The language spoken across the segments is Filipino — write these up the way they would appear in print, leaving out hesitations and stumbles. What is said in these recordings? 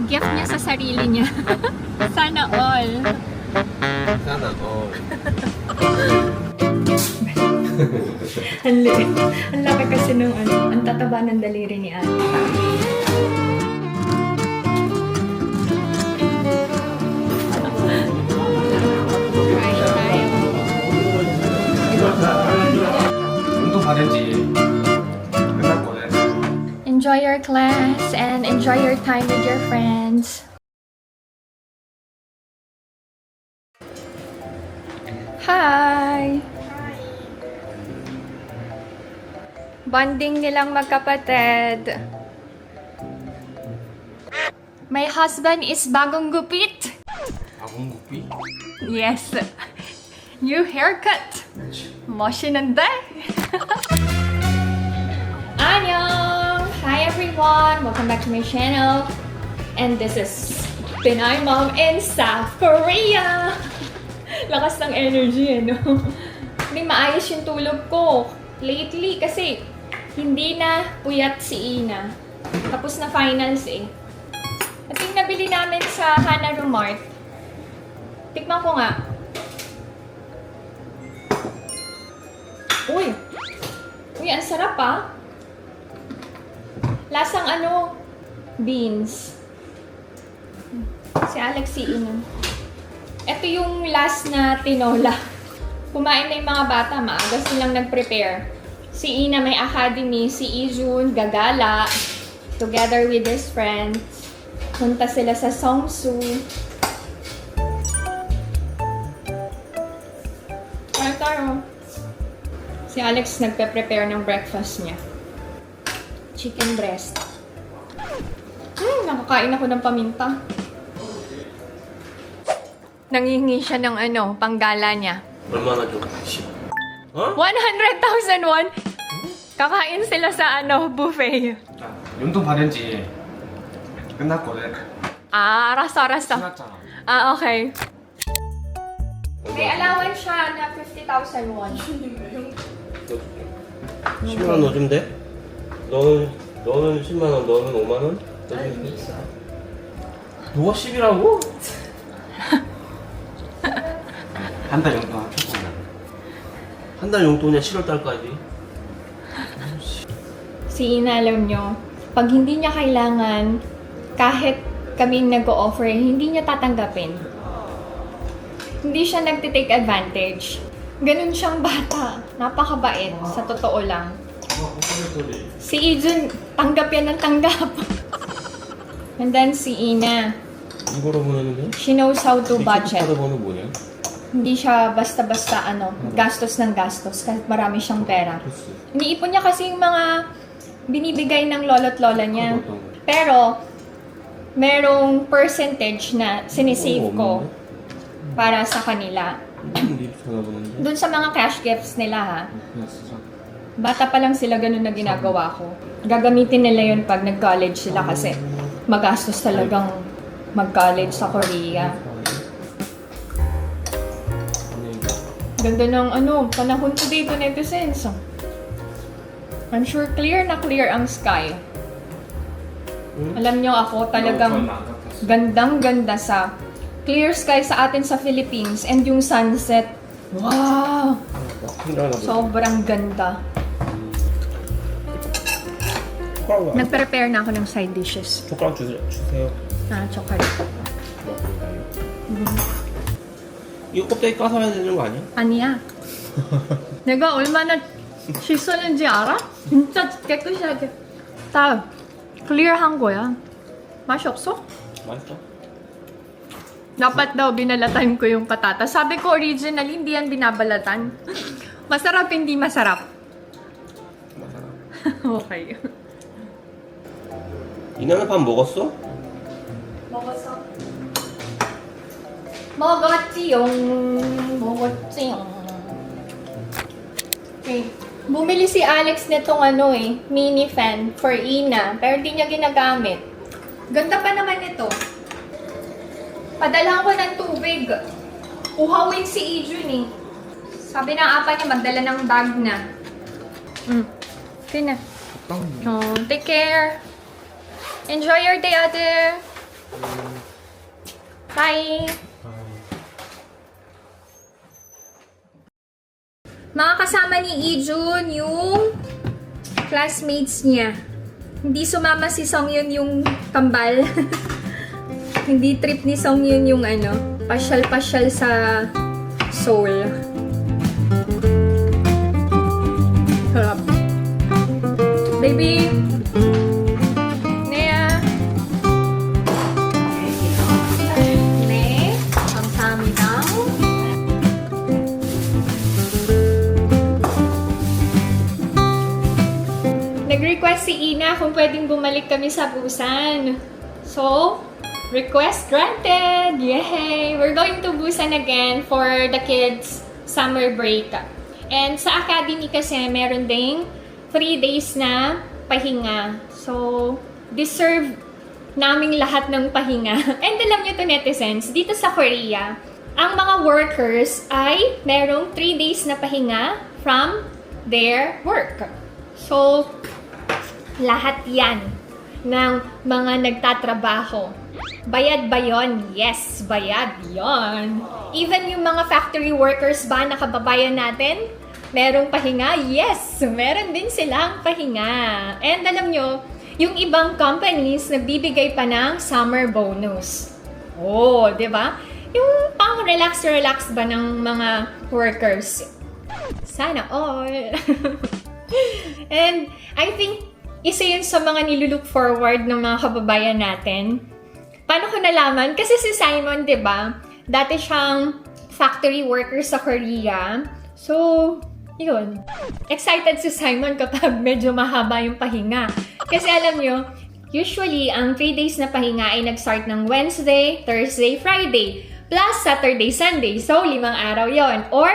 Gift niya sa sarili niya. Sana all. Sana all. Ang liit. Ang laki kasi nung ano, ang tataba ng daliri ni ate. Try tayo. 운동 다 됐지? 끝날 거네. Enjoy your class and enjoy your time with your friends. Hi! Bonding nilang magkapatid. My husband is bagong gupit. 아궁구삐? Yes. New haircut. 멋있는데? Annyeong! Hi everyone! Welcome back to my channel. And this is Pinay Mom in South Korea! Lakas ng energy, ano? Hindi maayos yung tulog ko lately kasi hindi na puyat si Ina. Tapos na finals eh. At yung nabili namin sa Hanaru Mart, tikman ko nga. Uy! Uy, ang sarap ah! Lasang ano? Beans. Si Alex si Ina. Ito yung last na tinola. Kumain na yung mga bata, maaga silang nag-prepare. Si Ina may academy, si Ijun gagala, together with his friends. Punta sila sa Songsu. Kaya tayo. Si Alex nagpe-prepare ng breakfast niya. Chicken breast. Nakakain ako ng paminta. Nangihingi siya ng ano, panggala niya. 얼마나 줘? 어? 100,000 won! Kakain sila sa ano, buffet. 운동 다 됐지? 끝날 거네. Ah, raso-raso. 끝났잖아. Ah, okay. May allowance siya na 50,000 won. 10만 원 넣어주면 돼? 너는 10만 원, 너는 5만 원? 너는 비싸. 너가 10이라고? 한 달 용돈 한 달 용돈이야 7월 달까지. Si Ina, alam nyo, pag hindi niya kailangan, kahit kami nag-o-offer, hindi niya tatanggapin. Hindi siya nagtitake advantage. Ganun siyang bata. Napakabait, sa totoo lang. Si Ijun, tanggap yan ng tanggap. And then si Ina, 이거로 보내는데? she knows how to budget. 카드 번호 뭐냐? Hindi siya basta-basta gastos ng gastos kahit marami siyang pera. Iniipon niya kasi yung mga binibigay ng lolo't lola niya. Pero, merong percentage na sinisave ko para sa kanila. Doon sa mga cash gifts nila ha. Bata pa lang sila ganun na ginagawa ko. Gagamitin nila yun pag nag-college sila kasi magastos talagang mag-college sa Korea. Ganda ng panahon today to netizens. I'm sure clear na clear ang sky. Alam nyo ako talagang gandang-ganda sa clear sky sa atin sa Philippines and yung sunset. Wow! Sobrang ganda. Nag-prepare na ako ng side dishes. 젓가락 주세요. Chocolate. 이거 껍데기 까서 해야 되는 거 아니야? 아니야. 내가 얼마나 씻었는지 알아? 진짜 깨끗하게 다 clear한 거야. 맛이 없어? 맛있어? Dapat daw binalatan ko yung patatas. Sabi ko originally hindi yan binabalatan. Masarap hindi masarap. Okay. 이나는 밥 먹었어? 먹었어? 먹었지용. 먹었지용. Okay. Bumili si Alex nitong mini fan for Ina. Pero hindi niya ginagamit. Ganda pa naman ito. Padala ko ng tubig. Uhawin si Ijun eh. Sabi ng apa niya, magdala ng bag na. Okay na. Oh, take care. Enjoy your day, ate. Bye! Mga kasama ni Ijun yung classmates niya. Hindi sumama si Songyun yung kambal. Hindi trip ni Songyun yung pasyal-pasyal sa Seoul. Sarap. Baby! Nea! Ne? 감사합니다. Nag-request si Ina kung pwedeng bumalik kami sa Busan. So, request granted! Yay! We're going to Busan again for the kids' summer break. And sa academy kasi, meron ding 3 days na pahinga. So, deserve naming lahat ng pahinga. And alam nyo to, netizens, dito sa Korea, ang mga workers ay merong 3 days na pahinga from their work. So, lahat yan ng mga nagtatrabaho. Bayad ba yun? Yes, bayad yon. Even yung mga factory workers ba na kababayan natin, merong pahinga? Yes, meron din silang pahinga. And alam nyo, yung ibang companies nagbibigay pa ng summer bonus. Oh, di ba? Yung pang relax ba ng mga workers? Sana all. And I think isa yun sa mga nilulook forward ng mga kababayan natin. Paano ko nalaman? Kasi si Simon, di ba? Dati siyang factory worker sa Korea. So, yun. Excited si Simon kapag medyo mahaba yung pahinga. Kasi alam nyo, usually, ang 3 days na pahinga ay nag-start ng Wednesday, Thursday, Friday, plus Saturday, Sunday. So, 5 araw yon. Or,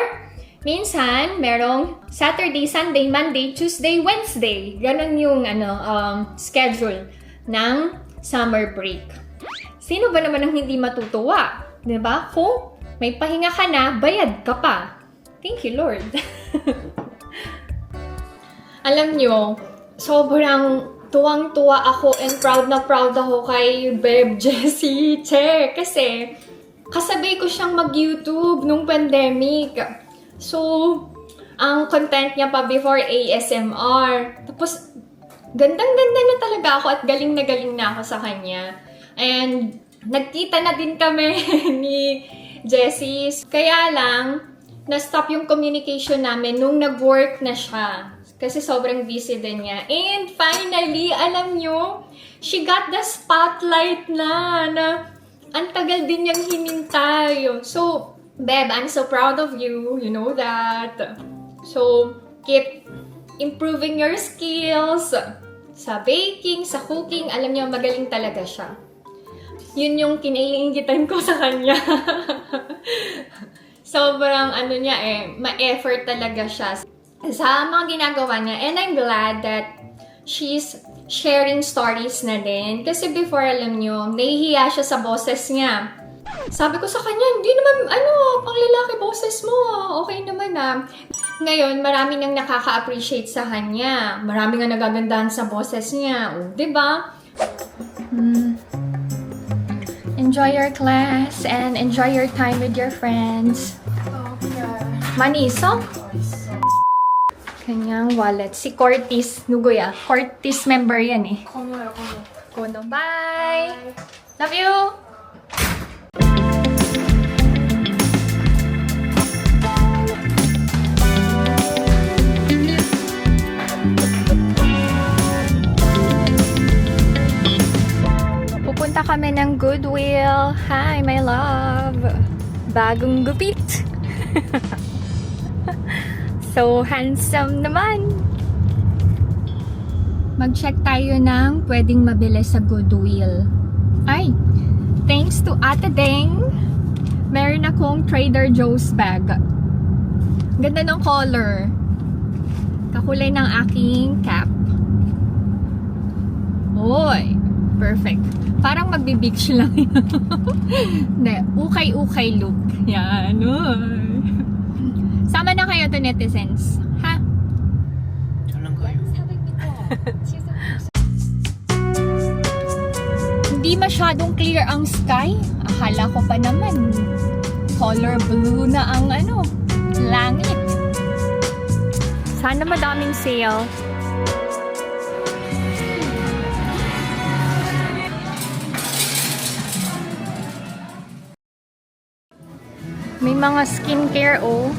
minsan, merong Saturday, Sunday, Monday, Tuesday, Wednesday. Ganon yung schedule ng summer break. Sino ba naman ang hindi matutuwa? Diba? Kung may pahinga ka na, bayad ka pa. Thank you, Lord. Alam nyo, sobrang tuwang-tuwa ako and proud na proud ako kay Beb Jessie Che. Kasi, kasabay ko siyang mag-YouTube nung pandemic. So, ang content niya pa before ASMR. Tapos, gandang-ganda na talaga ako at galing na ako sa kanya. And, nagkita na din kami ni Jessie. Kaya lang, na-stop yung communication namin nung nag-work na siya. Kasi sobrang busy din niya. And finally, alam nyo, she got the spotlight na ang tagal din niyang hinintay. So, Beb, I'm so proud of you. You know that. So, keep improving your skills. Sa baking, sa cooking, alam niyo, magaling talaga siya. Yun yung kinaiingitan ko sa kanya. Sobrang niya ma-effort talaga siya sa mga ginagawa niya. And I'm glad that she's sharing stories na din. Kasi before, alam niyo, nahihiya siya sa boses niya. Sabi ko sa kanya, hindi naman, pang lalaki boses mo. Okay naman Ngayon, marami nang nakaka-appreciate sa kanya. Marami nga nagagandahan sa boses niya. O, diba? Enjoy your class and enjoy your time with your friends. Maniso? Kanyang wallet. Si Cortis. Nugoy Cortis member yan eh. Kono. Bye! Love you! Pupunta kami ng Goodwill. Hi, my love! Bagong gupit! So handsome naman! Mag-check tayo ng pwedeng mabili sa Goodwill. Ay! Thanks to Ate Deng, meron akong Trader Joe's bag. Ganda ng color. Kakulay ng aking cap. Oy! Perfect. Parang magbe-beach lang yun. Hindi, ukay-ukay look. Yan. Sama na kayo to netizens. Ha? Hindi masyadong clear ang sky. Akala ko pa naman color blue na ang langit. Sana madaming sale. May mga skincare, oh.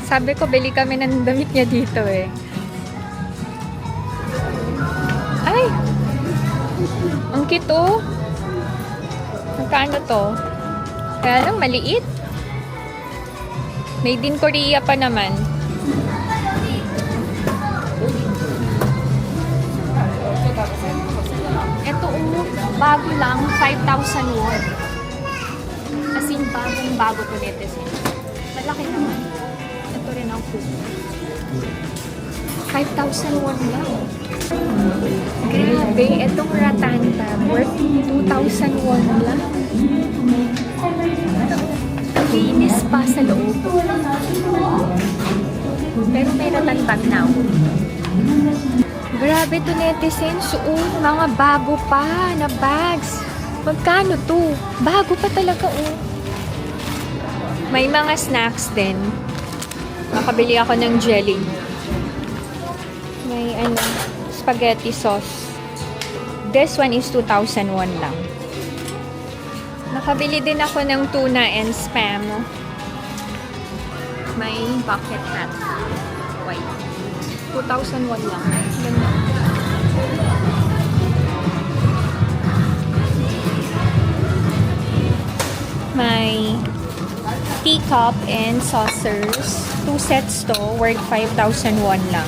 Sabi ko, bili kami ng damit niya dito, eh. Ay! Ang cute, oh. Magkano to? Kaya lang, maliit. Made in Korea pa naman. Ito, oh. Bago lang, 5,000 won. As in, bagong-bago to netizen. Malaki naman. Ito rin ang cook. 5,000 won lang. Grabe, itong ratanta, worth 2,000 won lang. Linis pa sa loob. Pero may ratantag na. Grabe to netizens, mga bago pa na bags. Magkano to? Bago pa talaga, May mga snacks din. Nakabili ako ng jelly. May spaghetti sauce. This one is 2,000 won lang. Nakabili din ako ng tuna and spam. May bucket hat. White. 2,000 won lang. Ganda. May teacup and saucers. 2 sets to, worth 5,000 won lang.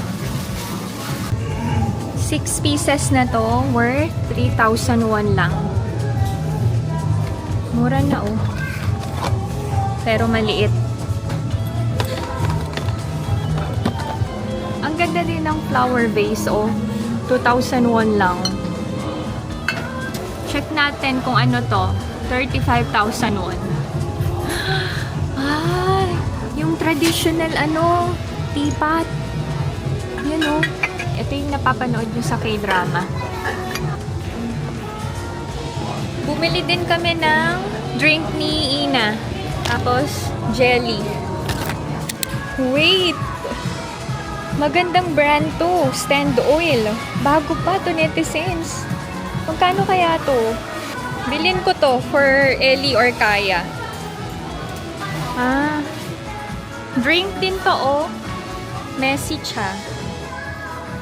6 pieces na to, worth 3,000 won lang. Mura na, pero maliit. Ang ganda din ng flower vase, 2,000 won lang. Check natin kung ano to. 35,000 won. Ay, yung traditional teapot. Yan, ito yung napapanood nyo sa K-drama. Bumili din kami ng drink ni Ina. Tapos, jelly. Wait! Magandang brand to. Stand Oil. Bago pa to netizens. Magkano kaya to? Bilin ko to for Ellie or Kaya. Drink din to, Messy siya.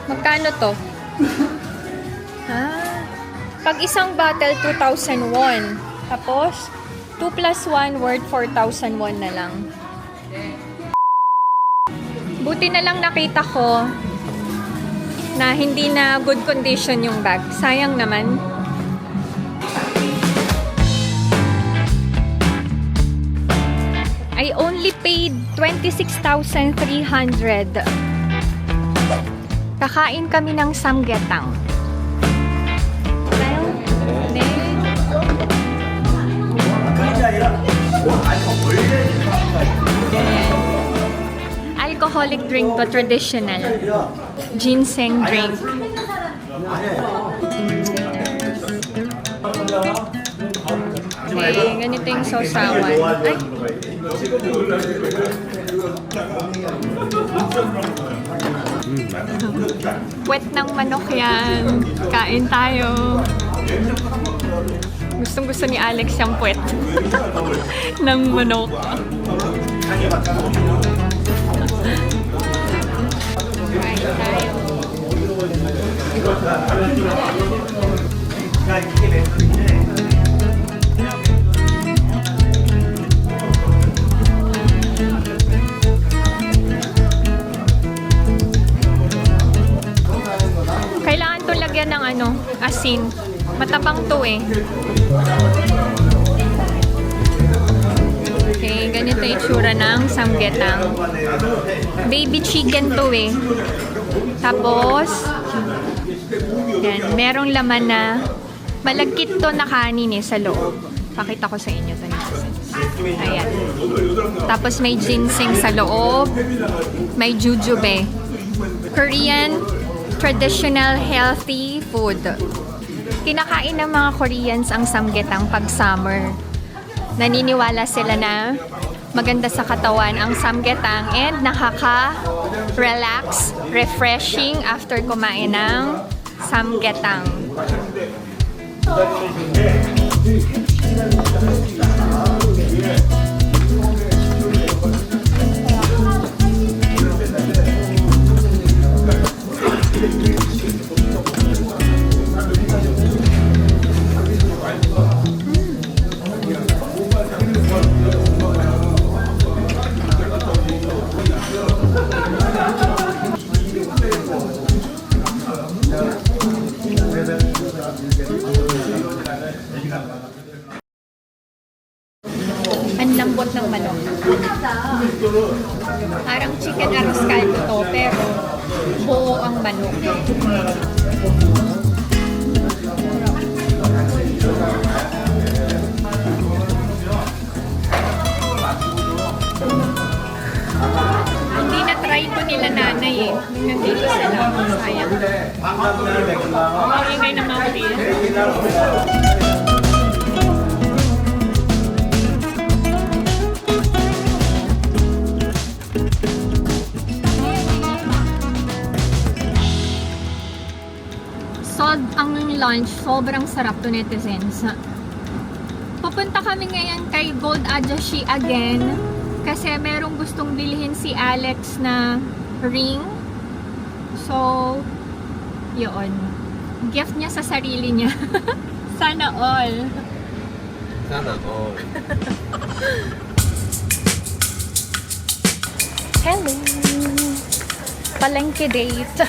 Magkano to? Pag isang bottle, 2,000 won. Tapos, 2 plus 1 worth 4,000 won na lang. Buti na lang nakita ko na hindi na good condition yung bag. Sayang naman. I only paid 26,300. Kakain kami ng samgyetang. Alcoholic drink to, traditional. Ginseng drink. Okay, ganito yung sausawan. Ay! Puwet ng manok yan. Kain tayo. Gustong-gusto ni Alex yung puwet ng manok. Kain tayo. Kailangan to lagyan ng asin. Matabang to Okay, ganito yung itsura ng samgyetang. Baby chicken to Tapos, yan, merong laman na malagkit to na kanin sa loob. Pakita ko sa inyo to. Ayan. Tapos may ginseng sa loob. May jujube. Korean traditional healthy food. Kinakain ng mga Koreans ang samgyetang pag summer. Naniniwala sila na maganda sa katawan ang samgyetang and nakaka-relax, refreshing after kumain ng samgyetang. Ang lambot ng manok. Parang chicken arroz caldo to, pero buo ang manok. Hindi na-try ko nila nanay eh. Nandito sila. Sayang. Ang ingay ng mga Korean. Ang lunch, sobrang sarap to, netizens. Pupunta kami ngayon kay Gold Ajashi again kasi merong gustong bilhin si Alex na ring. So, yun. Gift niya sa sarili niya. Sana all. Sana all. Hello! Palengke date.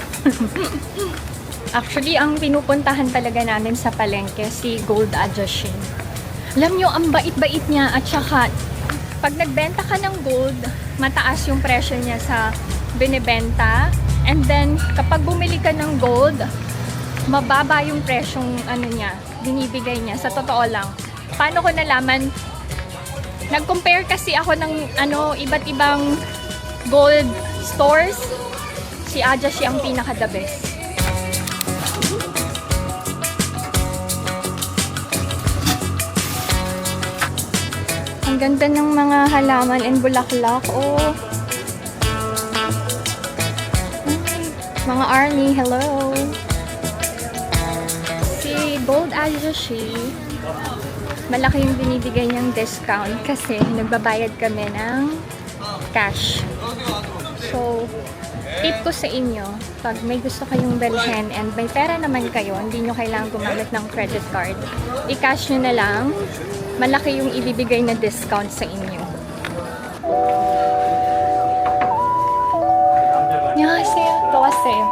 Actually, ang pinupuntahan talaga namin sa palengke, si Gold Ajashi. Alam nyo, ang bait-bait niya at saka, pag nagbenta ka ng gold, mataas yung presyo niya sa binibenta. And then, kapag bumili ka ng gold, mababa yung presyong niya, binibigay niya. Sa totoo lang. Paano ko nalaman? Nag-compare kasi ako ng iba't ibang gold stores. Si Ajashi ang pinaka-the best. Ang ganda ng mga halaman and bulaklak. Oh. Mga army, hello. Si Gold Ajashi, malaki yung binibigay niyang discount kasi nagbabayad kami ng cash. So, tip ko sa inyo, pag may gusto kayong bilhin and may pera naman kayo, hindi nyo kailangan gumamit ng credit card, i-cash nyo na lang. Malaki yung ibibigay na discount sa inyo. 안녕하세요. 또 왔어요.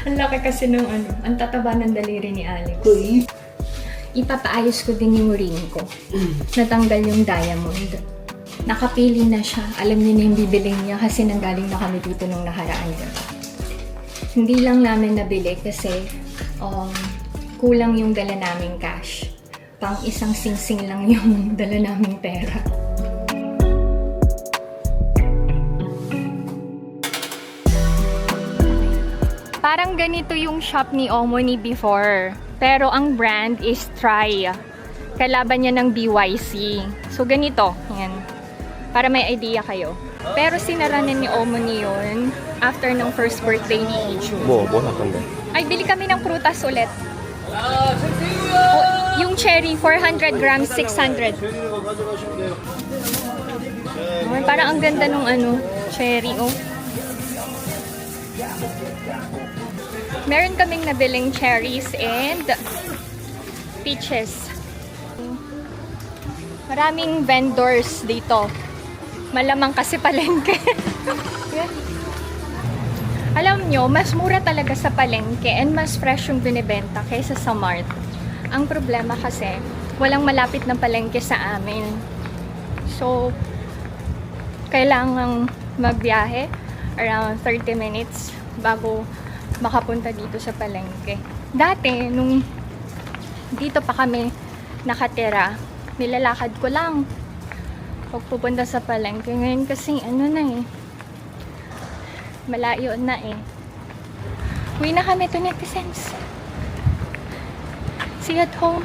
Ang laki kasi nung ang tataba ng daliri ni Alex. Ipapaayos ko din yung ring ko. Natanggal yung diamond. Nakapili na siya. Alam niya na yung bibiling niya kasi nanggaling na kami dito nung nakaraan. Hindi lang namin nabili kasi kulang yung dala naming cash. Pang isang singsing lang yung dala naming pera. Parang ganito yung shop ni Omoni before. Pero ang brand is Try. Kalaban niya ng BYC. So ganito. Yan. Para may idea kayo. Pero sinara na ni Omoni yun after ng first birthday ni Iju. 뭐 사건데? Ay, bili kami ng prutas ulit. Yung cherry, 400 grams, 600. Ay, parang ang ganda nung cherry, oh. Meron kaming nabiling cherries and peaches. Maraming vendors dito. Malamang kasi palengke. Alam nyo, mas mura talaga sa palengke and mas fresh yung binibenta kaysa sa mart. Ang problema kasi, walang malapit na palengke sa amin. So, kailangang magbiyahe around 30 minutes bago makapunta dito sa palengke. Dati, nung dito pa kami nakatira, nilalakad ko lang Huwag pupunta sa palengke. Ngayon kasi ano na eh. Malayo na eh. Uwi na kami to netizens. See you at home.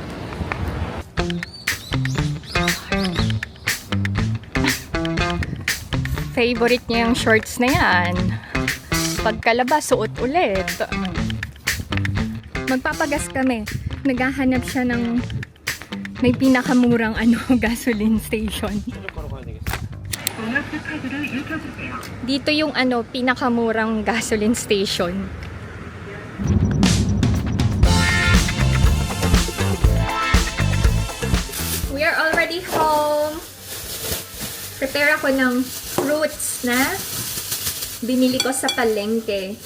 Favorite niya yung shorts na yan. Pagkalabas, suot ulit. Magpapagas kami. Naghahanap siya ng may pinakamurang gasoline station. Dito yung pinakamurang gasoline station. We are already home. Prepare ako ng fruits na binili ko sa palengke.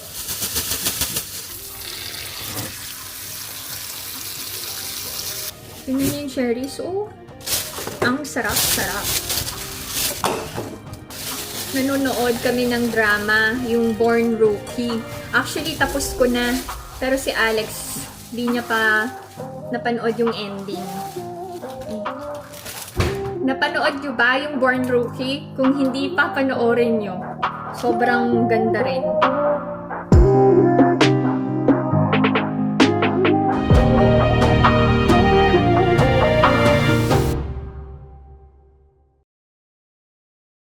Tingnan niyo yung cherries. Oh, ang sarap-sarap. Nanonood kami ng drama, yung Born Rookie. Actually, tapos ko na. Pero si Alex, di niya pa napanood yung ending. Napanood nyo ba yung Born Rookie? Kung hindi pa, panoorin nyo. Sobrang ganda rin.